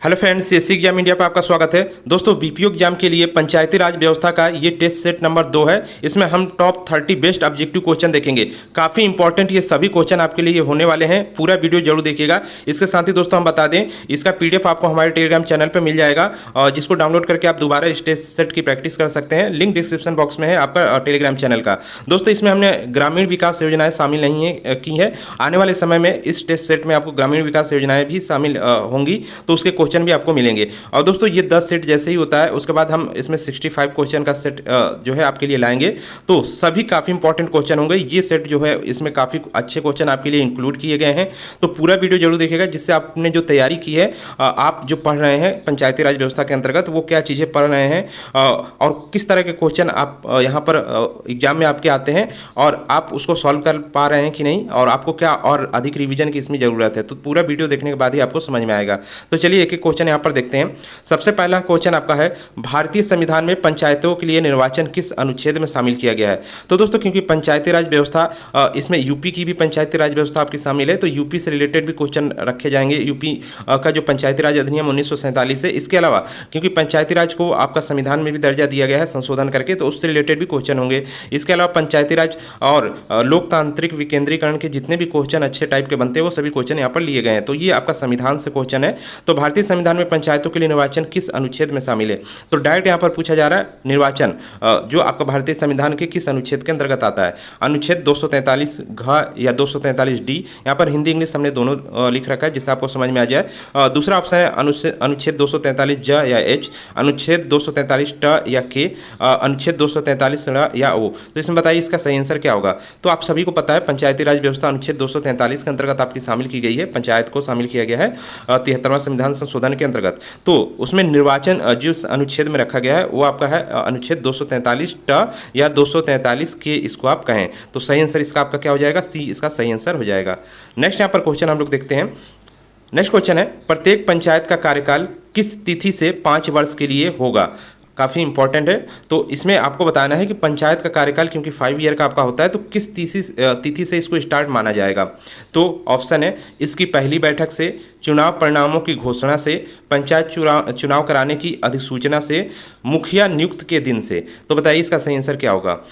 Hello friends, AC exam India पर आपका स्वागत है। दोस्तों, बीपीओ एग्जाम के लिए पंचायती राज व्यवस्था का ये टेस्ट सेट नंबर 2 है। इसमें हम टॉप 30 बेस्ट ऑब्जेक्टिव क्वेश्चन देखेंगे। काफ़ी इंपॉर्टेंट ये सभी क्वेश्चन आपके लिए होने वाले हैं। पूरा वीडियो जरूर देखिएगा। इसके साथ ही दोस्तों हम बता दें, इसका पीडीएफ आपको हमारे टेलीग्राम चैनल पर मिल जाएगा और जिसको डाउनलोड करके आप दोबारा इस टेस्ट सेट की प्रैक्टिस कर सकते हैं। लिंक डिस्क्रिप्शन बॉक्स में है आपका टेलीग्राम चैनल का। दोस्तों, इसमें हमने ग्रामीण विकास योजनाएं शामिल नहीं है की है। आने वाले समय में इस टेस्ट सेट में आपको ग्रामीण विकास योजनाएं भी शामिल होंगी, तो उसके क्वेश्चन भी आपको मिलेंगे। और दोस्तों, ये 10 सेट जैसे ही होता है उसके बाद हम इसमें 65 क्वेश्चन का सेट जो है आपके लिए लाएंगे। तो सभी काफ़ी इंपॉर्टेंट क्वेश्चन होंगे। ये सेट जो है इसमें काफ़ी अच्छे क्वेश्चन आपके लिए इंक्लूड किए गए हैं। तो पूरा वीडियो जरूर देखिएगा, जिससे आपने जो तैयारी की है, आप जो पढ़ रहे हैं पंचायती राज व्यवस्था के अंतर्गत, वो क्या चीज़ें पढ़ रहे हैं और किस तरह के क्वेश्चन आप यहाँ पर एग्जाम में आपके आते हैं और आप उसको सॉल्व कर पा रहे हैं कि नहीं, और आपको क्या और अधिक रिवीजन की इसमें ज़रूरत है। तो पूरा वीडियो देखने के बाद ही आपको समझ में आएगा। तो चलिए एक एक क्वेश्चन यहाँ पर देखते हैं। सबसे पहला क्वेश्चन आपका है, भारतीय संविधान में पंचायतों के लिए निर्वाचन किस अनुच्छेद में शामिल किया गया है। तो दोस्तों, क्योंकि पंचायती राज व्यवस्था, इसमें यूपी की भी पंचायती राज व्यवस्था आपकी शामिल है, तो यूपी से रिलेटेड भी क्वेश्चन रखे जाएंगे। यूपी का जो पंचायती राज अधिनियम 1947 है, इसके अलावा क्योंकि पंचायती राज को आपका संविधान में भी दर्जा दिया गया है संशोधन करके, तो उससे रिलेटेड भी क्वेश्चन होंगे। इसके अलावा पंचायती राज और लोकतांत्रिक विकेंद्रीकरण के जितने भी क्वेश्चन अच्छे टाइप के बनते हैं, वो सभी क्वेश्चन यहाँ पर लिए गए हैं। तो ये आपका संविधान से क्वेश्चन है। तो भारतीय संविधान में पंचायतों के लिए निर्वाचन किस अनुच्छेद में शामिल है। तो डायरेक्ट यहाँ पर पूछा जा रहा है, निर्वाचन जो आपका भारतीय संविधान के किस अनुच्छेद के अंतर्गत आता है। अनुच्छेद 243 घ या 243 डी। यहाँ पर हिंदी इंग्लिश हमने दोनों लिख रखा है, जिससे आपको समझ में आ जाए। दूसरा ऑप्शन है अनुच्छेद 243 ज या एच, अनुच्छेद 243 ट या के, अनुच्छेद 243 ण या ओ। तो इसमें बताइए इसका सही आंसर क्या होगा। तो आप सभी को पता है, पंचायती राज व्यवस्था अनुच्छेद 243 के अंतर्गत आपकी शामिल की गई है। पंचायत को शामिल किया गया है 73वां संविधान संशोधन के अंतर्गत। तो उसमें निर्वाचन जिस अनुच्छेद में रखा गया है वो आपका है अनुच्छेद 243 ट या 243 के, इसको आप कहें। तो सही आंसर इसका आपका क्या हो जाएगा, सी इसका सही आंसर हो जाएगा। नेक्स्ट यहाँ पर क्वेश्चन हम लोग देखते हैं। नेक्स्ट क्वेश्चन है, प्रत्येक पंचायत का कार्यकाल किस तिथि से 5 वर्ष के लिए होगा। काफ़ी इंपॉर्टेंट है। तो इसमें आपको बताना है कि पंचायत का कार्यकाल क्योंकि 5 ईयर का आपका होता है, तो किस तिथि से इसको स्टार्ट माना जाएगा। तो ऑप्शन है, इसकी पहली बैठक से, चुनाव परिणामों की घोषणा से, पंचायत चुनाव कराने की अधिसूचना से, मुखिया नियुक्त के दिन से। तो बताइए इसका सही आंसर क्या होगा।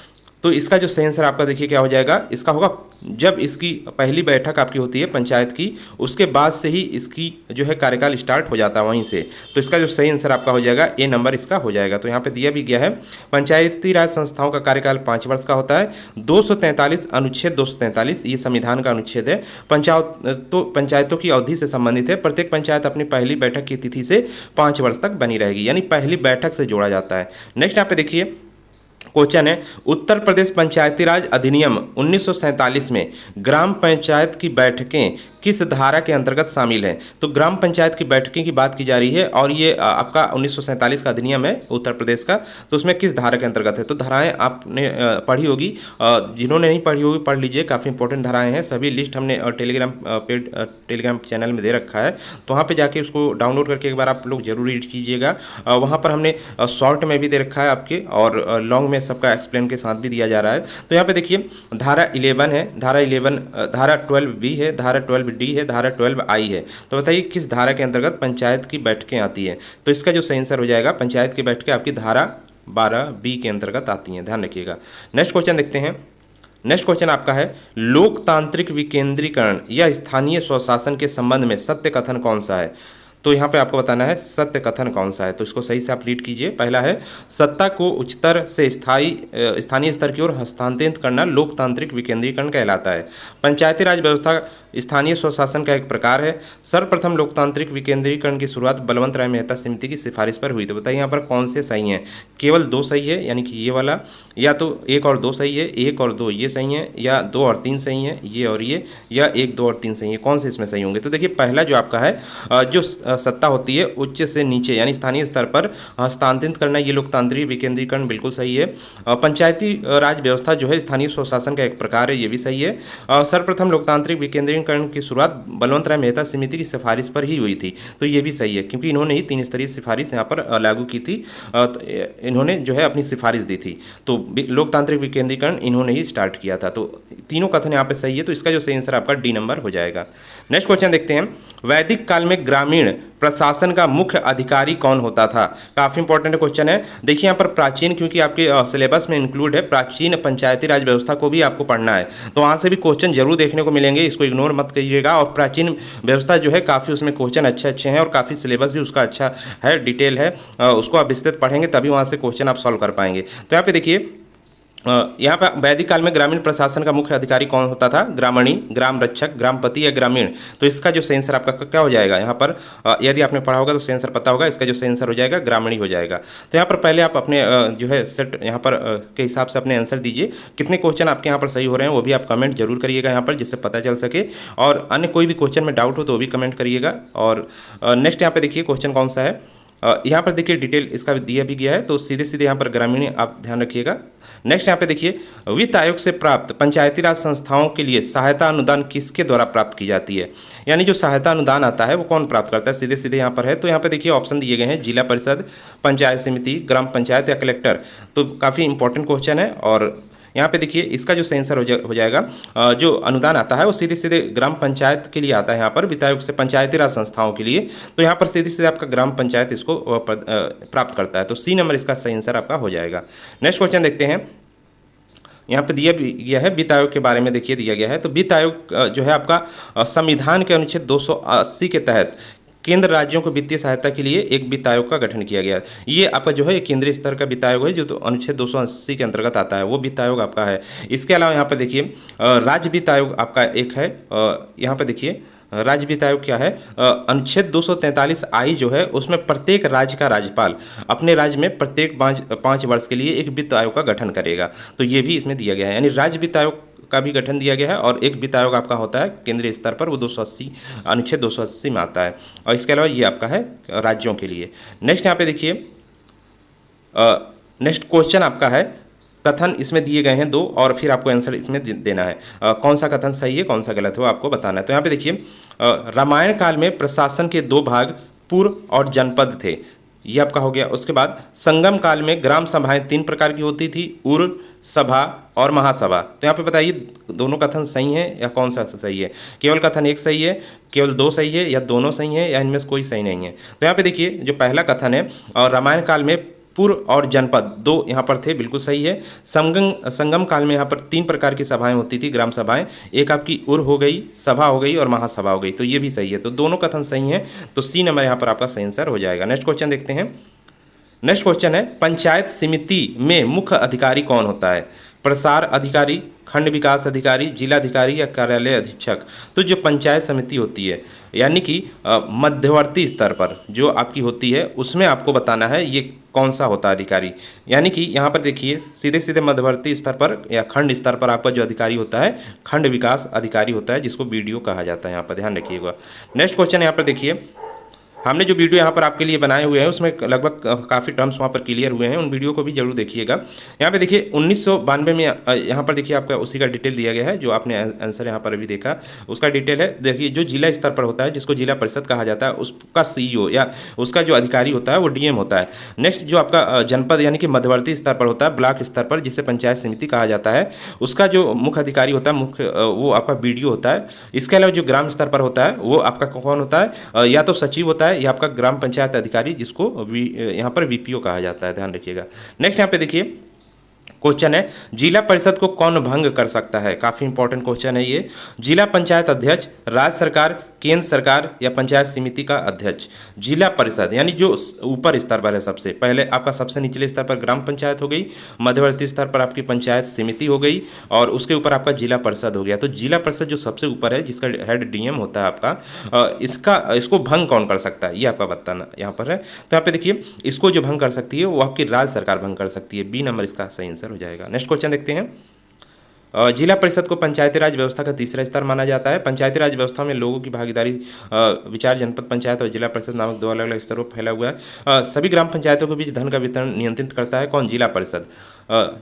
तो इसका जो सही आंसर आपका देखिए क्या हो जाएगा, इसका होगा जब इसकी पहली बैठक आपकी होती है पंचायत की, उसके बाद से ही इसकी जो है कार्यकाल स्टार्ट हो जाता है वहीं से। तो इसका जो सही आंसर आपका हो जाएगा, ए नंबर इसका हो जाएगा। तो यहाँ पे दिया भी गया है, पंचायती राज संस्थाओं का कार्यकाल 5 वर्ष का होता है। 243 अनुच्छेद 243 ये संविधान का अनुच्छेद है। पंचायतों की अवधि से संबंधित है। प्रत्येक पंचायत अपनी पहली बैठक की तिथि से 5 वर्ष तक बनी रहेगी, यानी पहली बैठक से जोड़ा जाता है। नेक्स्ट यहाँ पे देखिए क्वेश्चन है, उत्तर प्रदेश पंचायती राज अधिनियम 1947 में ग्राम पंचायत की बैठकें किस धारा के अंतर्गत शामिल हैं। तो ग्राम पंचायत की बैठकें की बात की जा रही है और ये आपका 1947 का अधिनियम है उत्तर प्रदेश का। तो उसमें किस धारा के अंतर्गत है। तो धाराएं आपने पढ़ी होगी, जिन्होंने नहीं पढ़ी होगी पढ़ लीजिए, काफ़ी इंपॉर्टेंट धाराएं हैं। सभी लिस्ट हमने टेलीग्राम चैनल में दे रखा है, तो वहाँ पर जाके उसको डाउनलोड करके एक बार आप लोग जरूर रीड कीजिएगा। वहाँ पर हमने शॉर्ट में भी दे रखा है आपके, और लॉन्ग में सबका एक्सप्लेन के साथ भी दिया जा रहा है। तो यहाँ पे देखिए धारा 11 है, धारा 12 बी है, धारा 12 डी है, धारा 12 आई है। तो बताइए किस धारा के अंतर्गत पंचायत की बैठकें आती हैं। तो इसका जो सही आंसर हो जाएगा, पंचायत की बैठकें आपकी धारा 12 बी के अंतर्गत आती हैं, ध्यान रखिएगा। नेक्स्ट क्वेश्चन देखते हैं। नेक्स्ट क्वेश्चन आपका है, लोकतांत्रिक विकेंद्रीकरण या स्थानीय स्वशासन के संबंध में सत्य कथन कौन सा है। तो यहाँ पे आपको बताना है सत्य कथन कौन सा है। तो इसको सही से आप रीड कीजिए। पहला है, सत्ता को उच्चतर से स्थानीय स्तर की ओर हस्तांतरित करना लोकतांत्रिक विकेंद्रीकरण कहलाता है। पंचायती राज व्यवस्था स्थानीय स्वशासन का एक प्रकार है। सर्वप्रथम लोकतांत्रिक विकेंद्रीकरण की शुरुआत बलवंत राय मेहता समिति की सिफारिश पर हुई। तो बताइए यहाँ पर कौन से सही हैं। केवल 2 सही है, यानी कि ये वाला, या तो 1 और 2 सही है, 1 और 2 ये सही है, या 2 और 3 सही है, ये और ये, या 1, 2 और 3 सही है। कौन से इसमें सही होंगे। तो देखिए पहला जो आपका है, जो सत्ता होती है उच्च से नीचे यानी स्थानीय स्तर पर हस्तांतरित करना, ये लोकतांत्रिक विकेंद्रीकरण बिल्कुल सही है। पंचायती राज व्यवस्था जो है स्थानीय स्वशासन का एक प्रकार है, ये भी सही है। सर्वप्रथम लोकतांत्रिक विकेंद्रीकरण की शुरुआत बलवंत राय मेहता समिति की सिफारिश पर ही हुई थी। तो ये भी सही है, क्योंकि इन्होंने ही 3 स्तरीय सिफारिश यहाँ पर लागू की थी। इन्होंने जो है अपनी सिफारिश दी थी, तो लोकतांत्रिक विकेंद्रीकरण इन्होंने ही स्टार्ट किया था। तो तीनों कथन यहाँ पे सही है। तो इसका जो सही आंसर आपका डी नंबर हो जाएगा। नेक्स्ट क्वेश्चन देखते हैं, वैदिक काल में ग्रामीण प्रशासन का मुख्य अधिकारी कौन होता था? काफ़ी इंपॉर्टेंट क्वेश्चन है। देखिए यहाँ पर प्राचीन, क्योंकि आपके सिलेबस में इंक्लूड है, प्राचीन पंचायती राज व्यवस्था को भी आपको पढ़ना है, तो वहाँ से भी क्वेश्चन जरूर देखने को मिलेंगे, इसको इग्नोर मत करिएगा। और प्राचीन व्यवस्था जो है काफ़ी उसमें क्वेश्चन अच्छे अच्छे हैं और काफ़ी सिलेबस भी उसका अच्छा है, डिटेल है, उसको आप विस्तृत पढ़ेंगे तभी वहाँ से क्वेश्चन आप सॉल्व कर पाएंगे। तो यहाँ पे देखिए यहाँ पर वैदिक काल में ग्रामीण प्रशासन का मुख्य अधिकारी कौन होता था? ग्रामणी, ग्राम रक्षक, ग्रामपति या ग्रामीण? तो इसका जो सेंसर आपका क्या हो जाएगा यहाँ पर, यदि आपने पढ़ा होगा तो सेंसर पता होगा, इसका जो सेंसर हो जाएगा ग्रामणी हो जाएगा। तो यहाँ पर पहले आप अपने जो है सेट यहाँ पर के हिसाब से अपने आंसर दीजिए। कितने क्वेश्चन आपके यहाँ पर सही हो रहे हैं वो भी आप कमेंट जरूर करिएगा यहाँ पर, जिससे पता चल सके। और अन्य कोई भी क्वेश्चन में डाउट हो तो वो भी कमेंट करिएगा। और नेक्स्ट यहाँ पर देखिए क्वेश्चन कौन सा है, यहाँ पर देखिए डिटेल इसका दिया भी गया है, तो सीधे सीधे यहाँ पर ग्रामीण आप ध्यान रखिएगा। नेक्स्ट यहाँ पे देखिए, वित्त आयोग से प्राप्त पंचायती राज संस्थाओं के लिए सहायता अनुदान किसके द्वारा प्राप्त की जाती है? यानी जो सहायता अनुदान आता है वो कौन प्राप्त करता है? सीधे सीधे यहाँ पर है। तो यहाँ पे देखिए ऑप्शन दिए गए हैं, जिला परिषद, पंचायत समिति, ग्राम पंचायत या कलेक्टर। तो काफ़ी इंपॉर्टेंट क्वेश्चन है। और यहाँ पे देखिए इसका जो सेंसर हो जाएगा, जो अनुदान आता है वो सीधे सीधे ग्राम पंचायत के लिए आता है, यहाँ पर वित्त आयोग से पंचायती राज संस्थाओं के लिए। तो यहाँ पर सीधे सीधे आपका ग्राम पंचायत इसको प्राप्त करता है। तो सी नंबर इसका सही आंसर आपका हो जाएगा। नेक्स्ट क्वेश्चन देखते हैं, यहाँ पे दिया भी गया है वित्त आयोग के बारे में, देखिए दिया गया है। तो वित्त आयोग जो है आपका संविधान के अनुच्छेद 280 के तहत केंद्र राज्यों को वित्तीय सहायता के लिए एक वित्त आयोग का गठन किया गया। ये आपका जो है केंद्रीय स्तर का वित्त आयोग है, जो तो अनुच्छेद 280 के अंतर्गत आता है, वो वित्त आयोग आपका है। इसके अलावा यहाँ पर देखिए राज्य वित्त आयोग आपका एक है। यहाँ पर देखिए राज्य वित्त आयोग क्या है, अनुच्छेद 243I जो है उसमें प्रत्येक राज्य का राज्यपाल अपने राज्य में प्रत्येक 5 वर्ष के लिए एक वित्त आयोग का गठन करेगा। तो ये भी इसमें दिया गया है, यानी राज्य वित्त आयोग का भी गठन दिया गया है। और एक वित्त आयोग आपका होता है केंद्रीय स्तर पर, वो 280 अनुच्छेद 280 में आता है। और इसके अलावा ये आपका है राज्यों के लिए। नेक्स्ट यहाँ पे देखिए नेक्स्ट क्वेश्चन आपका है, कथन इसमें दिए गए हैं 2 और फिर आपको आंसर इसमें देना है। कौन सा कथन सही है कौन सा गलत है वो आपको बताना है। तो यहाँ पे देखिए रामायण काल में प्रशासन के 2 भाग पुर और जनपद थे, ये आपका हो गया। उसके बाद संगम काल में ग्राम सभाएं 3 प्रकार की होती थी, उर, सभा और महासभा। तो यहाँ पे बताइए दोनों कथन सही हैं या कौन सा सही है? केवल कथन 1 सही है, केवल 2 सही है, या दोनों सही है, या इनमें से कोई सही नहीं है? तो यहाँ पे देखिए जो पहला कथन है, और रामायण काल में पुर और जनपद 2 यहाँ पर थे, बिल्कुल सही है। संगम काल में यहाँ पर 3 प्रकार की सभाएं होती थी, ग्राम सभाएं, एक आपकी उर हो गई, सभा हो गई और महासभा हो गई, तो ये भी सही है। तो दोनों कथन सही हैं, तो सी नंबर यहाँ पर आपका सही आंसर हो जाएगा। नेक्स्ट क्वेश्चन देखते हैं। नेक्स्ट क्वेश्चन है, पंचायत समिति में मुख्य अधिकारी कौन होता है? प्रसार अधिकारी, खंड विकास अधिकारी, जिलाधिकारी या कार्यालय अधीक्षक? तो जो पंचायत समिति होती है यानी कि मध्यवर्ती स्तर पर जो आपकी होती है, उसमें आपको बताना है ये कौन सा होता है अधिकारी। यानी कि यहाँ पर देखिए सीधे सीधे मध्यवर्ती स्तर पर या खंड स्तर पर आपका जो अधिकारी होता है खंड विकास अधिकारी होता है, जिसको BDO कहा जाता है। यहाँ पर ध्यान रखिएगा। नेक्स्ट क्वेश्चन यहाँ पर देखिए, हमने जो वीडियो यहाँ पर आपके लिए बनाए हुए हैं उसमें लगभग काफ़ी टर्म्स वहाँ पर क्लियर हुए हैं, उन वीडियो को भी जरूर देखिएगा। यहाँ पे देखिए 1992 में यहाँ पर देखिए आपका उसी का डिटेल दिया गया है, जो आपने आंसर यहाँ पर अभी देखा उसका डिटेल है। देखिए जो जिला स्तर पर होता है, जिसको जिला परिषद कहा जाता है, उसका CEO या उसका जो अधिकारी होता है वो DM होता है। नेक्स्ट जो आपका जनपद यानी कि मध्यवर्ती स्तर पर होता है, ब्लॉक स्तर पर, जिसे पंचायत समिति कहा जाता है, उसका जो मुख्य अधिकारी होता है वो आपका BDO होता है। इसके अलावा जो ग्राम स्तर पर होता है वो आपका कौन होता है? या तो सचिव होता है या आपका ग्राम पंचायत अधिकारी, जिसको यहाँ पर VPO कहा जाता है, ध्यान रखिएगा। नेक्स्ट यहाँ पे देखिए क्वेश्चन है, जिला परिषद को कौन भंग कर सकता है? काफी इंपॉर्टेंट क्वेश्चन है ये। जिला पंचायत अध्यक्ष, राज्य सरकार, केंद्र सरकार या पंचायत समिति का अध्यक्ष? जिला परिषद यानी जो ऊपर स्तर पर है, सबसे पहले आपका सबसे निचले स्तर पर ग्राम पंचायत हो गई, मध्यवर्ती स्तर पर आपकी पंचायत समिति हो गई, और उसके ऊपर आपका जिला परिषद हो गया। तो जिला परिषद जो सबसे ऊपर है, जिसका हेड DM होता है आपका, इसको भंग कौन कर सकता है ये आपका बताना यहाँ पर है। तो यहाँ पे देखिए इसको जो भंग कर सकती है वो आपकी राज्य सरकार भंग कर सकती है। B नंबर इसका सही आंसर हो जाएगा। नेक्स्ट क्वेश्चन देखते हैं। जिला परिषद को पंचायती राज व्यवस्था का तीसरा स्तर माना जाता है। पंचायती राज व्यवस्था में लोगों की भागीदारी विचार जनपद पंचायत और जिला परिषद नामक 2 अलग अलग स्तरों पर फैला हुआ है। सभी ग्राम पंचायतों के बीच धन का वितरण नियंत्रित करता है कौन? जिला परिषद।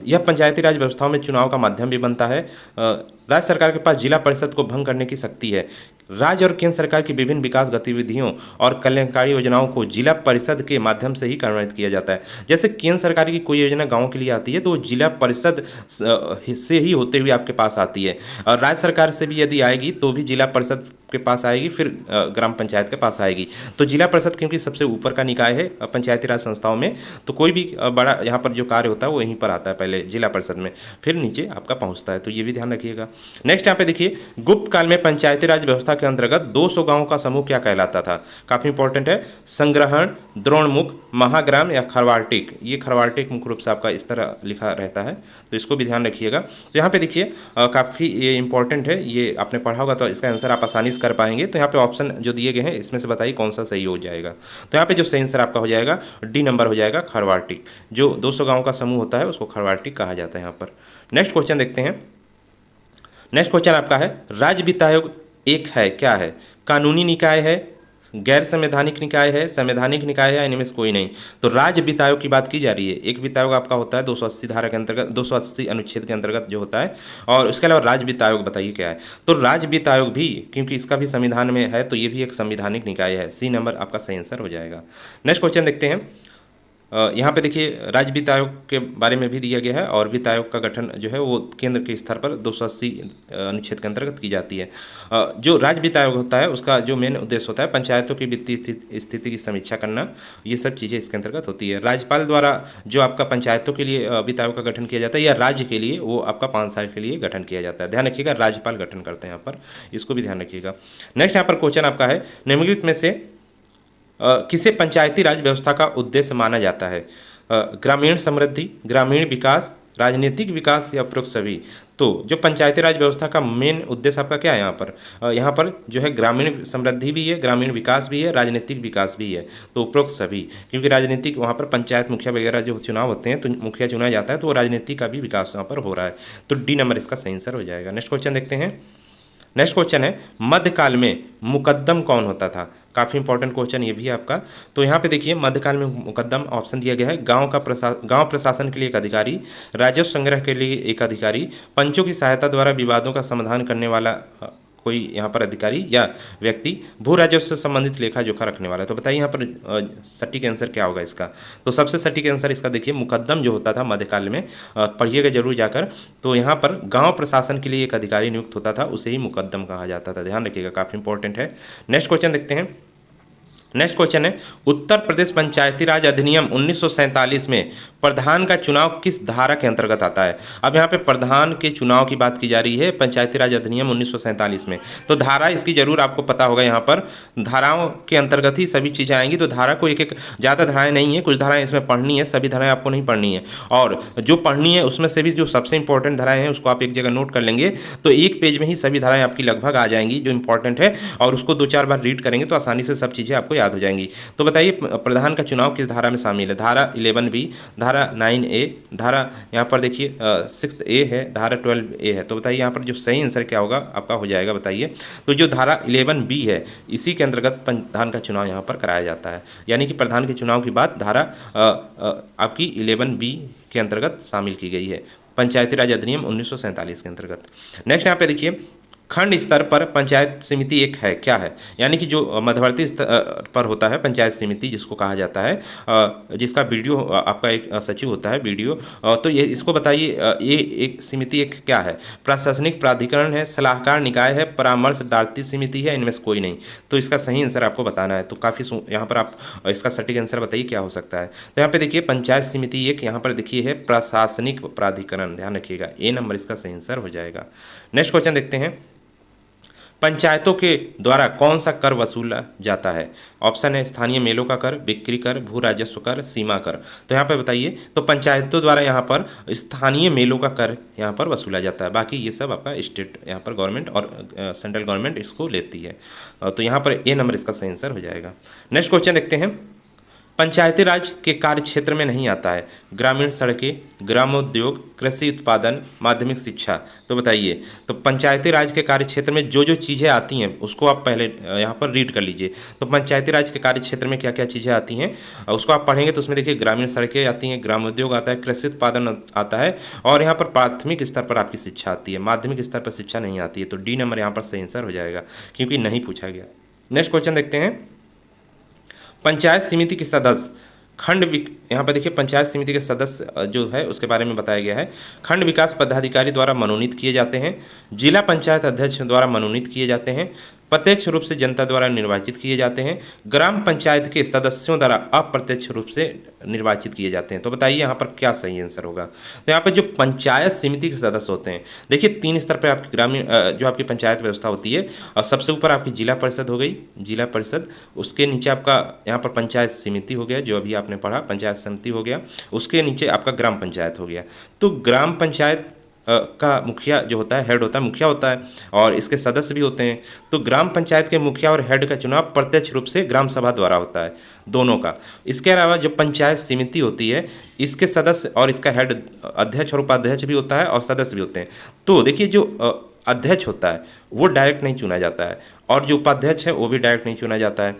यह पंचायती राज व्यवस्थाओं में चुनाव का माध्यम भी बनता है। राज्य सरकार के पास जिला परिषद को भंग करने की शक्ति है। राज्य और केंद्र सरकार की विभिन्न विकास गतिविधियों और कल्याणकारी योजनाओं को जिला परिषद के माध्यम से ही कार्यान्वित किया जाता है। जैसे केंद्र सरकार की कोई योजना गाँव के लिए आती है तो वो जिला परिषद से ही होते हुए आपके पास आती है, और राज्य सरकार से भी यदि आएगी तो भी जिला परिषद के पास आएगी, फिर ग्राम पंचायत के पास आएगी। तो जिला परिषद क्योंकि सबसे ऊपर का निकाय है पंचायती राज संस्थाओं में, तो कोई भी बड़ा यहाँ पर जो कार्य होता है वो यहीं पर आता है पहले जिला परिषद में, फिर नीचे आपका पहुँचता है। तो ये भी ध्यान रखिएगा। नेक्स्ट यहाँ पे देखिए, गुप्त काल में पंचायती राज व्यवस्था के अंतर्गत 200 गाँवों का समूह क्या कहलाता था? काफ़ी इंपॉर्टेंट है। संग्रहण, द्रोणमुख, महाग्राम या खरवार्टिक। ये खरवार्टिक मुख्य रूप से आपका इस तरह लिखा रहता है, तो इसको भी ध्यान रखिएगा। तो यहाँ पे देखिए काफ़ी ये इंपॉर्टेंट है, ये आपने पढ़ा होगा तो इसका आंसर आप आसानी से कर पाएंगे। तो यहाँ पे ऑप्शन जो दिए गए हैं इसमें से बताइए कौन सा सही हो जाएगा। तो यहाँ पे जो सही आंसर आपका हो जाएगा डी नंबर हो जाएगा, खरवार्टिक। जो 200 गाँव का समूह होता है उसको खरवार्टिक कहा जाता है यहाँ पर। नेक्स्ट क्वेश्चन देखते हैं। नेक्स्ट क्वेश्चन आपका है, राज्य वित्त आयोग एक है, क्या है? कानूनी निकाय है, गैर संवैधानिक निकाय है, संवैधानिक निकाय है, इनमें से कोई नहीं। तो राज्य वित्त आयोग की बात की जा रही है। एक वित्त आयोग आपका होता है 280 धारा के अंतर्गत, 280 अनुच्छेद के अंतर्गत जो होता है, और उसके अलावा राज्य वित्त आयोग बताइए क्या है? तो राज्य वित्त आयोग भी क्योंकि इसका भी संविधान में है तो ये भी एक संवैधानिक निकाय है। सी नंबर आपका सही आंसर हो जाएगा। नेक्स्ट क्वेश्चन देखते हैं। यहाँ पे देखिए राज्य वित्त आयोग के बारे में भी दिया गया है, और वित्त आयोग का गठन जो है वो केंद्र के स्तर पर 280 अनुच्छेद के अंतर्गत की जाती है। जो राज्य वित्त आयोग होता है उसका जो मेन उद्देश्य होता है पंचायतों की वित्तीय स्थिति की समीक्षा करना, ये सब चीज़ें इसके अंतर्गत होती है। राज्यपाल द्वारा जो आपका पंचायतों के लिए वित्त आयोग का गठन किया जाता है, या राज्य के लिए वो आपका 5 साल के लिए गठन किया जाता है। ध्यान रखिएगा, राज्यपाल गठन करते हैं यहाँ पर, इसको भी ध्यान रखिएगा। नेक्स्ट यहाँ पर क्वेश्चन आपका है, निम्नलिखित में से किसे पंचायती राज व्यवस्था का उद्देश्य माना जाता है? ग्रामीण समृद्धि, ग्रामीण विकास, राजनीतिक विकास या उपरोक्त सभी? तो जो पंचायती राज व्यवस्था का मेन उद्देश्य आपका क्या है यहाँ पर? यहाँ पर जो है ग्रामीण समृद्धि भी है, ग्रामीण विकास भी है, राजनीतिक विकास भी है। तो उपरोक्त सभी, क्योंकि राजनीतिक वहाँ पर पंचायत मुखिया वगैरह जो चुनाव होते हैं तो मुखिया चुना जाता है, तो राजनीति का भी विकास यहाँ पर हो रहा है। तो डी नंबर इसका सही आंसर हो जाएगा। नेक्स्ट क्वेश्चन देखते हैं। नेक्स्ट क्वेश्चन है, मध्यकाल में मुकद्दम कौन होता था? काफ़ी इंपॉर्टेंट क्वेश्चन ये भी है आपका। तो यहाँ पे देखिए मध्यकाल में मुकद्दम ऑप्शन दिया गया है, गांव प्रशासन के लिए एक अधिकारी, राजस्व संग्रह के लिए एक अधिकारी, पंचों की सहायता द्वारा विवादों का समाधान करने वाला कोई यहाँ पर अधिकारी या व्यक्ति, भू राजस्व से संबंधित लेखा जोखा रखने वाला। तो बताइए यहाँ पर सटीक आंसर क्या होगा इसका? तो सबसे सटीक आंसर इसका देखिए, मुकद्दम जो होता था मध्यकाल में, पढ़िएगा जरूर जाकर। तो यहाँ पर गांव प्रशासन के लिए एक अधिकारी नियुक्त होता था, उसे ही मुकद्दम कहा जाता था। ध्यान रखिएगा, काफ़ी इंपॉर्टेंट है। नेक्स्ट क्वेश्चन देखते हैं। नेक्स्ट क्वेश्चन है, उत्तर प्रदेश पंचायती राज अधिनियम 1947 में प्रधान का चुनाव किस धारा के अंतर्गत आता है? अब यहाँ पे प्रधान के चुनाव की बात की जा रही है पंचायती राज अधिनियम 1947 में। तो धारा इसकी जरूर आपको पता होगा, यहाँ पर धाराओं के अंतर्गत ही सभी चीज़ें आएंगी। तो धारा को एक एक, ज़्यादा धाराएं नहीं है, कुछ धाराएं इसमें पढ़नी है, सभी धाराएं आपको नहीं पढ़नी है। और जो पढ़नी है उसमें से भी जो सबसे इंपॉर्टेंट धाराएं हैं उसको आप एक जगह नोट कर लेंगे, तो एक पेज में ही सभी धाराएं आपकी लगभग आ जाएंगी जो इंपॉर्टेंट है, और उसको 2-4 बार रीड करेंगे तो आसानी से सब चीज़ें आपको याद हो जाएंगी। तो बताइए प्रधान का चुनाव किस धारा में शामिल है? धारा 11B, धारा 9A, धारा यहाँ पर देखिए 6A है, धारा 12A है। तो बताइए यहाँ पर जो सही आंसर क्या होगा आपका हो जाएगा, बताइए। तो जो धारा 11B है इसी के अंतर्गत प्रधान का चुनाव यहाँ पर कराया जाता है, यानी कि प्रधान के चुनाव की बात धारा आपकी 11B के अंतर्गत शामिल की गई है पंचायती राज अधिनियम 1947 के अंतर्गत। नेक्स्ट यहाँ पे देखिए, खंड स्तर पर पंचायत समिति एक है, क्या है? यानी कि जो मध्यवर्ती स्तर पर होता है पंचायत समिति जिसको कहा जाता है, जिसका वीडियो आपका एक सचिव होता है वीडियो, तो ये इसको बताइए, ये एक समिति एक क्या है? प्रशासनिक प्राधिकरण है, सलाहकार निकाय है, परामर्शदात्री समिति है, इनमें से कोई नहीं। तो इसका सही आंसर आपको बताना है। तो काफ़ी यहाँ पर आप इसका सटीक आंसर बताइए क्या हो सकता है। तो यहाँ पे देखिए पंचायत समिति एक यहाँ पर देखिए है प्रशासनिक प्राधिकरण, ध्यान रखिएगा, ए नंबर इसका सही आंसर हो जाएगा। नेक्स्ट क्वेश्चन देखते हैं, पंचायतों के द्वारा कौन सा कर वसूला जाता है? ऑप्शन है स्थानीय मेलों का कर, बिक्री कर, भू राजस्व कर, सीमा कर। तो यहाँ पे बताइए, तो पंचायतों द्वारा यहाँ पर स्थानीय मेलों का कर यहाँ पर वसूला जाता है, बाकी ये सब आपका स्टेट यहाँ पर गवर्नमेंट और सेंट्रल गवर्नमेंट इसको लेती है। तो यहाँ पर ए नंबर इसका सही आंसर हो जाएगा। नेक्स्ट क्वेश्चन देखते हैं, पंचायती राज के कार्य क्षेत्र में नहीं आता है ग्रामीण सड़कें, ग्रामोद्योग, कृषि उत्पादन, माध्यमिक शिक्षा। तो बताइए, तो पंचायती राज के कार्य क्षेत्र में जो जो चीज़ें आती हैं उसको आप पहले यहाँ पर रीड कर लीजिए। तो पंचायती राज के कार्य क्षेत्र में क्या क्या चीज़ें आती हैं उसको आप पढ़ेंगे तो उसमें देखिए ग्रामीण सड़कें आती हैं, ग्रामोद्योग आता है, कृषि उत्पादन आता है, और यहाँ पर प्राथमिक स्तर पर आपकी शिक्षा आती है, माध्यमिक स्तर पर शिक्षा नहीं आती है। तो डी नंबर यहाँ पर सही आंसर हो जाएगा क्योंकि नहीं पूछा गया। नेक्स्ट क्वेश्चन देखते हैं, पंचायत समिति के सदस्य यहाँ पर देखिए पंचायत समिति के सदस्य जो है उसके बारे में बताया गया है। खंड विकास पदाधिकारी द्वारा मनोनीत किए जाते हैं, जिला पंचायत अध्यक्ष द्वारा मनोनीत किए जाते हैं, प्रत्यक्ष रूप से जनता द्वारा निर्वाचित किए जाते हैं। ग्राम पंचायत के सदस्यों द्वारा अप्रत्यक्ष रूप से निर्वाचित किए जाते हैं। तो बताइए यहाँ पर क्या सही आंसर होगा। तो यहाँ पर जो पंचायत समिति के सदस्य होते हैं, देखिए 3 स्तर पर आपकी ग्रामीण जो आपकी पंचायत व्यवस्था होती है, और सबसे ऊपर आपकी जिला परिषद हो गई, जिला परिषद, उसके नीचे आपका यहाँ पर पंचायत समिति हो गया, जो अभी आपने पढ़ा पंचायत समिति हो गया, उसके नीचे आपका ग्राम पंचायत हो गया। तो ग्राम पंचायत का मुखिया जो होता है, हेड होता है, मुखिया होता है, और इसके सदस्य भी होते हैं। तो ग्राम पंचायत के मुखिया और हेड का चुनाव प्रत्यक्ष रूप से ग्राम सभा द्वारा होता है, दोनों का। इसके अलावा जो पंचायत समिति होती है, इसके सदस्य और इसका हेड, अध्यक्ष और उपाध्यक्ष भी होता है और सदस्य भी होते हैं। तो देखिए जो अध्यक्ष होता है वो डायरेक्ट नहीं चुना जाता है, और जो उपाध्यक्ष है वो भी डायरेक्ट नहीं चुना जाता है,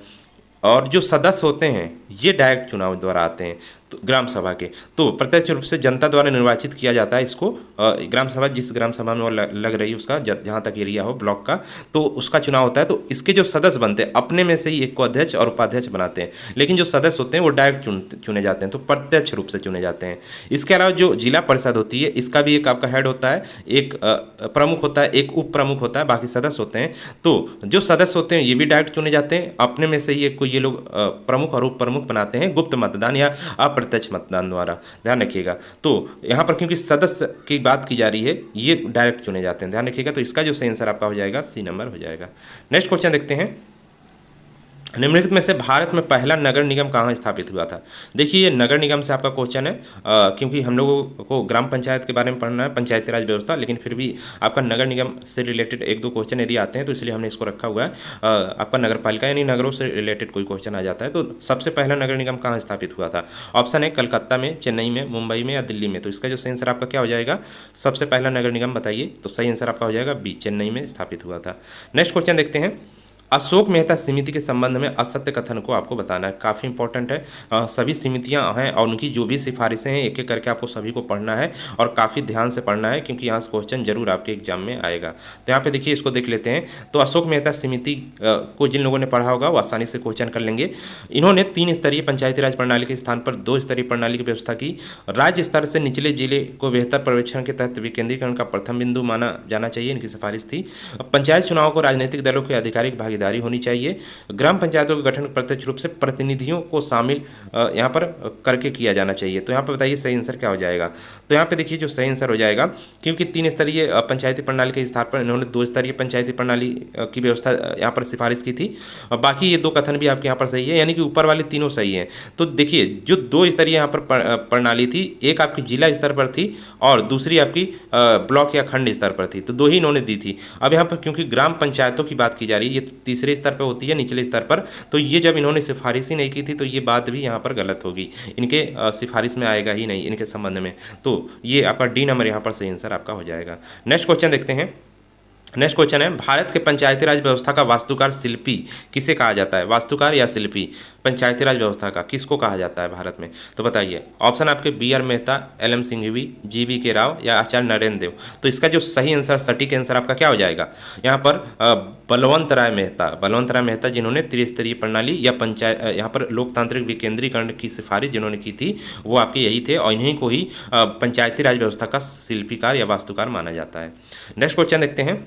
और जो सदस्य होते हैं ये डायरेक्ट चुनाव द्वारा आते हैं, तो ग्राम सभा के। तो प्रत्यक्ष रूप से जनता द्वारा निर्वाचित किया जाता है इसको। ग्राम सभा, जिस ग्राम सभा में वो लग रही है उसका, जहाँ तक एरिया हो ब्लॉक का, तो उसका चुनाव होता है। तो इसके जो सदस्य बनते हैं अपने में से ही एक को अध्यक्ष और उपाध्यक्ष बनाते हैं, लेकिन जो सदस्य होते हैं वो डायरेक्ट चुने जाते हैं, तो प्रत्यक्ष रूप से चुने जाते हैं। इसके अलावा जो जिला परिषद होती है, इसका भी एक आपका हेड होता है, एक प्रमुख होता है, एक उप प्रमुख होता है, बाकी सदस्य होते हैं। तो जो सदस्य होते हैं ये भी डायरेक्ट चुने जाते हैं, अपने में से ही एक को ये लोग प्रमुख और उप प्रमुख बनाते हैं गुप्त मतदान या अप्रत्यक्ष मतदान द्वारा, ध्यान रखिएगा। तो यहाँ पर क्योंकि सदस्य की बात की जा रही है, ये डायरेक्ट चुने जाते हैं, ध्यान रखिएगा। तो इसका जो सही आंसर आपका हो जाएगा सी नंबर हो जाएगा। नेक्स्ट क्वेश्चन देखते हैं, निम्नलिखित में से भारत में पहला नगर निगम कहाँ स्थापित हुआ था। देखिए ये नगर निगम से आपका क्वेश्चन है, क्योंकि हम लोगों को ग्राम पंचायत के बारे में पढ़ना है, पंचायती राज व्यवस्था, लेकिन फिर भी आपका नगर निगम से रिलेटेड 1-2 क्वेश्चन यदि आते हैं तो इसलिए हमने इसको रखा हुआ है। आपका नगर पालिका यानी नगरों से रिलेटेड कोई क्वेश्चन आ जाता है तो सबसे पहला नगर निगम कहाँ स्थापित हुआ था। ऑप्शन है कलकत्ता में, चेन्नई में, मुंबई में या दिल्ली में। तो इसका जो सही आंसर आपका क्या हो जाएगा, सबसे पहला नगर निगम बताइए। तो सही आंसर आपका हो जाएगा बी, चेन्नई में स्थापित हुआ था। नेक्स्ट क्वेश्चन देखते हैं, अशोक मेहता समिति के संबंध में असत्य कथन को आपको बताना है, काफ़ी इंपॉर्टेंट है। सभी समितियां हैं और उनकी जो भी सिफारिशें हैं एक एक करके आपको सभी को पढ़ना है और काफ़ी ध्यान से पढ़ना है, क्योंकि यहाँ से क्वेश्चन जरूर आपके एग्जाम में आएगा। तो यहाँ पे देखिए इसको देख लेते हैं। तो अशोक मेहता समिति को जिन लोगों ने पढ़ा होगा वो आसानी से क्वेश्चन कर लेंगे। इन्होंने 3 स्तरीय पंचायती राज प्रणाली के स्थान पर 2 स्तरीय प्रणाली की व्यवस्था की। राज्य स्तर से निचले जिले को बेहतर पर्यवेक्षण के तहत विकेंद्रीकरण का प्रथम बिंदु माना जाना चाहिए, इनकी सिफारिश थी। पंचायत चुनाव को राजनीतिक दलों की आधिकारिक भागीदारी होनी चाहिए। ग्राम पंचायतों के गठन प्रत्यक्ष रूप से प्रतिनिधियों को शामिल यहाँ पर करके किया जाना चाहिए। तो यहाँ पर बताइए सही आंसर क्या हो जाएगा। तो यहाँ पे देखिए जो सही आंसर हो जाएगा, क्योंकि 3 स्तरीय पंचायती प्रणाली के स्थान पर इन्होंने 2 स्तरीय पंचायती प्रणाली की व्यवस्था यहाँ पर सिफारिश की थी। और बाकी ये 2 कथन भी आपके यहाँ पर सही है, यानी कि ऊपर वाले तीनों सही हैं। तो देखिए जो 2 स्तरीय यहाँ पर प्रणाली थी, एक आपकी जिला स्तर पर थी और दूसरी आपकी ब्लॉक या खंड स्तर पर थी, तो 2 ही इन्होंने दी थी। अब यहाँ पर क्योंकि ग्राम पंचायतों की बात की जा रही है, ये तीसरे स्तर पर होती है, निचले स्तर पर, तो ये जब इन्होंने सिफारिश ही नहीं की थी तो ये बात भी यहाँ पर गलत होगी, इनके सिफारिश में आएगा ही नहीं इनके संबंध में। तो ये आपका डी नंबर यहाँ पर सही आंसर आपका हो जाएगा। नेक्स्ट क्वेश्चन देखते हैं। नेक्स्ट क्वेश्चन है, भारत के पंचायती राज व्यवस्था का वास्तुकार शिल्पी किसे कहा जाता है। वास्तुकार या शिल्पी पंचायती राज व्यवस्था का किसको कहा जाता है भारत में। तो बताइए, ऑप्शन आपके B R. Mehta, L M. Singhvi, G V. Rao या आचार्य नरेंद्र देव। तो इसका जो सही आंसर, सटीक आंसर आपका क्या हो जाएगा। यहाँ पर बलवंत राय मेहता जिन्होंने त्रिस्तरीय प्रणाली या पंचायत यहाँ पर लोकतांत्रिक विकेंद्रीकरण की सिफारिश जिन्होंने की थी वो आपके यही थे, और इन्हीं को ही पंचायती राज व्यवस्था का शिल्पीकार या वास्तुकार माना जाता है। नेक्स्ट क्वेश्चन देखते हैं।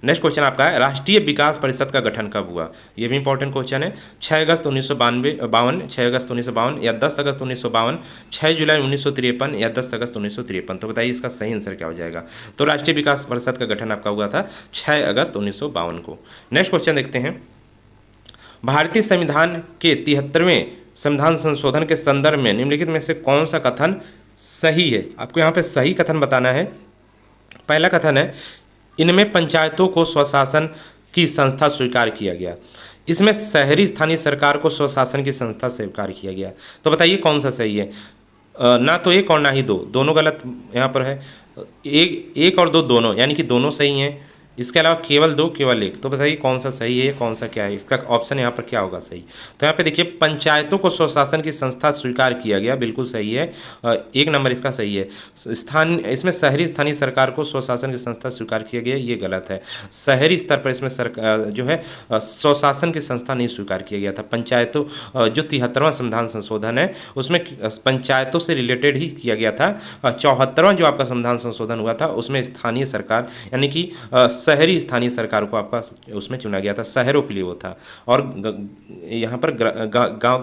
नेक्स्ट क्वेश्चन आपका है, राष्ट्रीय विकास परिषद का गठन कब हुआ। ये भी इंपॉर्टेंट क्वेश्चन है। 6 अगस्त 1952, 6 अगस्त 1952 या 10 अगस्त 1952, 6 जुलाई 1953 या 10 अगस्त 1953। तो बताइए इसका सही आंसर क्या हो जाएगा। तो राष्ट्रीय विकास परिषद का गठन आपका हुआ था 6 अगस्त 1952 को। नेक्स्ट क्वेश्चन देखते हैं, भारतीय संविधान के 73वें संविधान संशोधन के संदर्भ में निम्नलिखित में से कौन सा कथन सही है। आपको यहाँ पे सही कथन बताना है। पहला कथन है, इनमें पंचायतों को स्वशासन की संस्था स्वीकार किया गया। इसमें शहरी स्थानीय सरकार को स्वशासन की संस्था स्वीकार किया गया। तो बताइए कौन सा सही है। ना तो एक और ना ही 2, दोनों गलत यहाँ पर है। एक और 2 दोनों, यानी कि दोनों सही हैं। इसके अलावा केवल 2, केवल 1। तो बताइए कौन सा सही है, कौन सा क्या है। इसका ऑप्शन यहाँ पर क्या होगा सही। तो यहाँ पे देखिए, पंचायतों को स्वशासन की संस्था स्वीकार किया गया, बिल्कुल सही है। 1 नंबर इसका सही है। इसमें शहरी स्थानीय सरकार को स्वशासन की संस्था स्वीकार किया गया, ये गलत है। शहरी स्तर पर इसमें सरकार जो है स्वशासन की संस्था नहीं स्वीकार किया गया था। पंचायतों जो 73वां संविधान संशोधन है उसमें पंचायतों से रिलेटेड ही किया गया था। 74वां जो आपका संविधान संशोधन हुआ था उसमें स्थानीय सरकार यानी कि शहरी स्थानीय सरकार को आपका उसमें चुना गया था, शहरों के लिए वो था। और यहाँ पर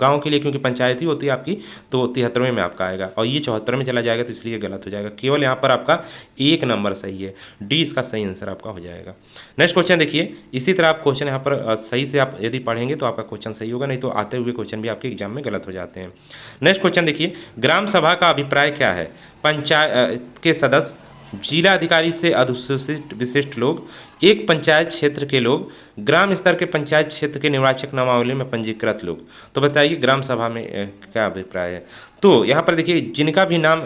गांव के लिए, क्योंकि पंचायत ही होती है आपकी, तो 73वें में आपका आएगा, और ये 74 में चला जाएगा, तो इसलिए गलत हो जाएगा। केवल यहाँ पर आपका 1 नंबर सही है, डी इसका सही आंसर आपका हो जाएगा। नेक्स्ट क्वेश्चन देखिए, इसी तरह आप क्वेश्चन यहाँ पर सही से आप यदि पढ़ेंगे तो आपका क्वेश्चन सही होगा, नहीं तो आते हुए क्वेश्चन भी आपके एग्जाम में गलत हो जाते हैं। नेक्स्ट क्वेश्चन देखिए, ग्राम सभा का अभिप्राय क्या है? पंचायत के सदस्य, जिला अधिकारी से अधिसूचित विशिष्ट लोग, एक पंचायत क्षेत्र के लोग, ग्राम स्तर के पंचायत क्षेत्र के निर्वाचक नामावली में पंजीकृत लोग। तो बताइए ग्राम सभा में क्या अभिप्राय है? तो यहाँ पर देखिए, जिनका भी नाम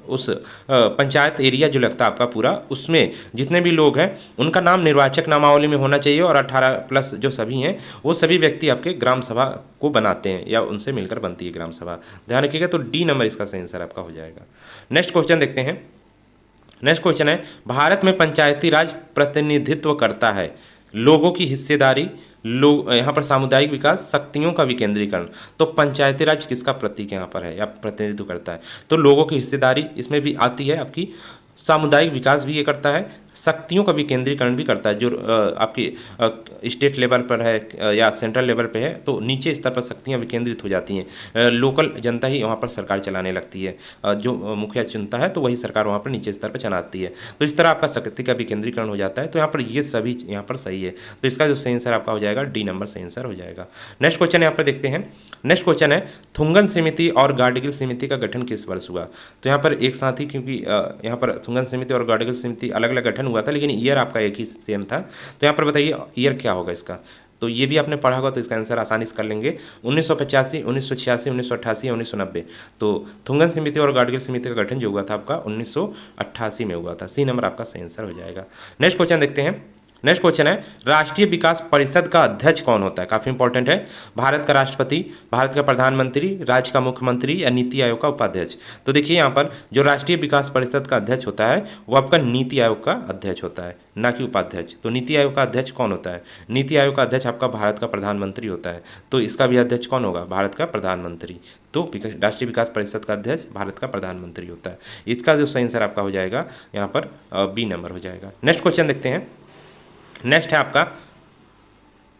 उस पंचायत एरिया जो लगता है आपका पूरा, उसमें जितने भी लोग हैं उनका नाम निर्वाचक नामावली में होना चाहिए, और 18+ जो सभी हैं वो सभी व्यक्ति आपके ग्राम सभा को बनाते हैं या उनसे मिलकर बनती है ग्राम सभा। ध्यान रखिएगा, तो डी नंबर इसका सही आंसर आपका हो जाएगा। नेक्स्ट क्वेश्चन देखते हैं। नेक्स्ट क्वेश्चन है, भारत में पंचायती राज प्रतिनिधित्व करता है लोगों की हिस्सेदारी, लोग यहाँ पर सामुदायिक विकास, शक्तियों का विकेंद्रीकरण। तो पंचायती राज किसका प्रतीक यहाँ पर है या प्रतिनिधित्व करता है? तो लोगों की हिस्सेदारी इसमें भी आती है आपकी, सामुदायिक विकास भी ये करता है, शक्तियों का विकेंद्रीकरण भी करता है। जो आपकी स्टेट लेवल पर है या सेंट्रल लेवल पे है, तो नीचे स्तर पर शक्तियाँ विकेंद्रित हो जाती हैं, लोकल जनता ही वहाँ पर सरकार चलाने लगती है, जो मुखिया चुनता है तो वही सरकार वहाँ पर नीचे स्तर पर चलाती है। तो इस तरह आपका शक्ति का विकेंद्रीकरण हो जाता है। तो यहाँ पर ये सभी यहाँ पर सही है, तो इसका जो सही आंसर आपका हो जाएगा, डी नंबर सही आंसर हो जाएगा। नेक्स्ट क्वेश्चन यहाँ पर देखते हैं। नेक्स्ट क्वेश्चन है, थुंगन समिति और गाडगिल समिति का गठन किस वर्ष हुआ? तो यहाँ पर एक साथ ही, क्योंकि यहाँ पर थुंगन समिति और गाडगिल समिति अलग अलग गठन हुआ था, लेकिन ईयर आपका एक ही सेम था। तो यहाँ पर बताइए ईयर क्या होगा इसका? तो ये भी आपने पढ़ा होगा, तो इसका आंसर आसानी से कर लेंगे। 1985, 1986, 1988 या 1990। तो थुंगन समिति और गाडगिल समिति का गठन जो हुआ था आपका 1988 में हुआ था। सी नंबर आपका सही आंसर हो जाएगा। नेक्स्ट क्वेश्चन देखते हैं। नेक्स्ट क्वेश्चन है, राष्ट्रीय विकास परिषद का अध्यक्ष कौन होता है? काफ़ी इंपॉर्टेंट है। भारत का राष्ट्रपति, भारत का प्रधानमंत्री, राज्य का मुख्यमंत्री या नीति आयोग का उपाध्यक्ष? तो देखिए यहाँ पर जो राष्ट्रीय विकास परिषद का अध्यक्ष होता है वो आपका नीति आयोग का अध्यक्ष होता है, ना कि उपाध्यक्ष। तो नीति आयोग का अध्यक्ष कौन होता है? नीति आयोग का अध्यक्ष आपका भारत का प्रधानमंत्री होता है। तो इसका भी अध्यक्ष कौन होगा? भारत का प्रधानमंत्री। तो राष्ट्रीय विकास परिषद का अध्यक्ष भारत का प्रधानमंत्री होता है। इसका जो सही आंसर आपका हो जाएगा यहाँ पर बी नंबर हो जाएगा। नेक्स्ट क्वेश्चन देखते हैं। नेक्स्ट है आपका,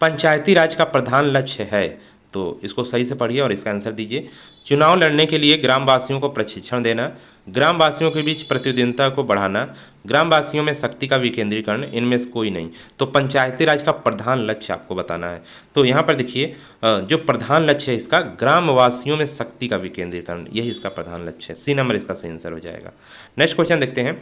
पंचायती राज का प्रधान लक्ष्य है, तो इसको सही से पढ़िए और इसका आंसर दीजिए। चुनाव लड़ने के लिए ग्रामवासियों को प्रशिक्षण देना, ग्रामवासियों के बीच प्रतिद्वंदिता को बढ़ाना, ग्रामवासियों में शक्ति का विकेंद्रीकरण, इनमें से कोई नहीं। तो पंचायती राज का प्रधान लक्ष्य आपको बताना है। तो यहाँ पर देखिए, जो प्रधान लक्ष्य है इसका, ग्रामवासियों में शक्ति का विकेंद्रीकरण, यही इसका प्रधान लक्ष्य है। सी नंबर इसका सही आंसर हो जाएगा। नेक्स्ट क्वेश्चन देखते हैं।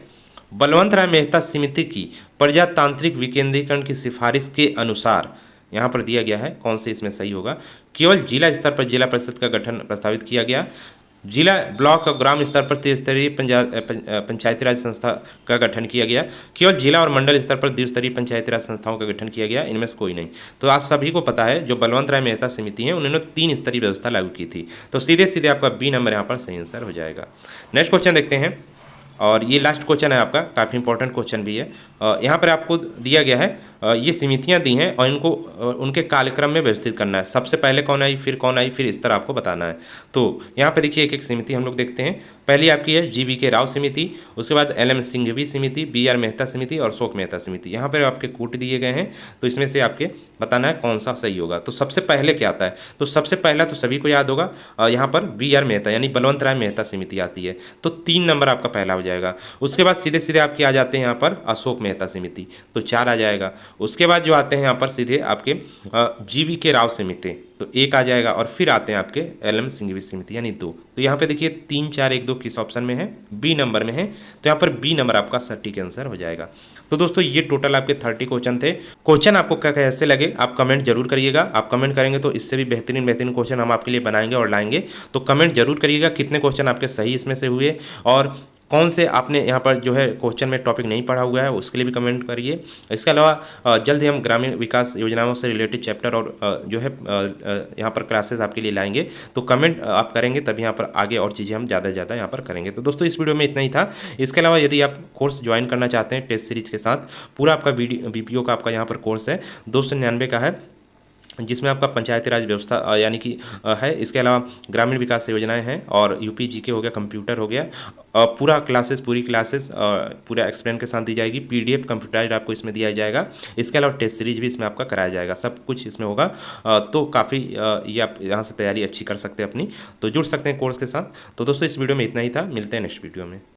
बलवंत राय मेहता समिति की प्रजातांत्रिक विकेंद्रीकरण की सिफारिश के अनुसार यहाँ पर दिया गया है, कौन से इसमें सही होगा? केवल जिला स्तर पर जिला परिषद का गठन प्रस्तावित किया गया, जिला, ब्लॉक और ग्राम स्तर पर त्रिस्तरीय पंचायती राज संस्था का गठन किया गया, केवल जिला और मंडल स्तर पर द्विस्तरीय पंचायती राज संस्थाओं का गठन किया गया, इनमें से कोई नहीं। तो आप सभी को पता है, जो बलवंत राय मेहता समिति है उन्होंने 3 स्तरीय व्यवस्था लागू की थी। तो सीधे सीधे आपका बी नंबर यहाँ पर सही आंसर हो जाएगा। नेक्स्ट क्वेश्चन देखते हैं, और ये लास्ट क्वेश्चन है आपका, काफ़ी इंपॉर्टेंट क्वेश्चन भी है। यहाँ पर आपको दिया गया है, ये समितियाँ दी हैं और इनको उनके कार्यक्रम में व्यवस्थित करना है। सबसे पहले कौन आई, फिर कौन आई, फिर इस तरह आपको बताना है। तो यहाँ पे देखिए एक एक समिति हम लोग देखते हैं। पहली आपकी है GV राव समिति, उसके बाद LM सिंघवी समिति, BR मेहता समिति और अशोक मेहता समिति। यहाँ पर आपके कूट दिए गए हैं, तो इसमें से आपके बताना है कौन सा सही होगा। तो सबसे पहले क्या आता है? तो सबसे पहला तो सभी को याद होगा, यहाँ पर BR मेहता यानी बलवंत राय मेहता समिति आती है, तो 3 नंबर आपका पहला हो जाएगा। उसके बाद सीधे सीधे आपके आ जाते हैं यहाँ पर अशोक मेहता समिति, तो 4 आ जाएगा। उसके बाद जो आते हैं यहाँ पर सीधे आपके GV राव समिति, तो 1 आ जाएगा। और फिर आते हैं आपके LM सिंघवी समिति यानी 2। तो यहाँ पे देखिए 3, 4, 1, 2 किस ऑप्शन में है? बी नंबर में है। तो यहाँ पर बी नंबर आपका सटीक आंसर हो जाएगा। तो दोस्तों ये टोटल आपके 30 क्वेश्चन थे। क्वेश्चन आपको क्या कैसे लगे आप कमेंट जरूर करिएगा। आप कमेंट करेंगे तो इससे भी बेहतरीन क्वेश्चन हम आपके लिए बनाएंगे और लाएंगे। तो कमेंट जरूर करिएगा कितने क्वेश्चन आपके सही इसमें से हुए, और कौन से आपने यहाँ पर जो है क्वेश्चन में टॉपिक नहीं पढ़ा हुआ है उसके लिए भी कमेंट करिए। इसके अलावा जल्द ही हम ग्रामीण विकास योजनाओं से रिलेटेड चैप्टर और जो है यहाँ पर क्लासेस आपके लिए लाएंगे। तो कमेंट आप करेंगे तभी यहाँ पर आगे और चीज़ें हम ज़्यादा से ज़्यादा यहाँ पर करेंगे। तो दोस्तों इस वीडियो में इतना ही था। इसके अलावा यदि आप कोर्स ज्वाइन करना चाहते हैं टेस्ट सीरीज के साथ, पूरा आपका BPO का आपका यहाँ पर कोर्स है 299 का है। जिसमें आपका पंचायती राज व्यवस्था यानी कि है। इसके अलावा ग्रामीण विकास योजनाएं हैं और यूपी जीके हो गया, कंप्यूटर हो गया। पूरा क्लासेस पूरी क्लासेस पूरा एक्सप्लेन के साथ दी जाएगी। पीडीएफ कंप्यूटराइज आपको इसमें दिया जाएगा। इसके अलावा टेस्ट सीरीज भी इसमें आपका कराया जाएगा, सब कुछ इसमें होगा। तो काफ़ी ये आप यहाँ से तैयारी अच्छी कर सकते हैं अपनी, तो जुड़ सकते हैं कोर्स के साथ। तो दोस्तों इस वीडियो में इतना ही था, मिलते हैं नेक्स्ट वीडियो में।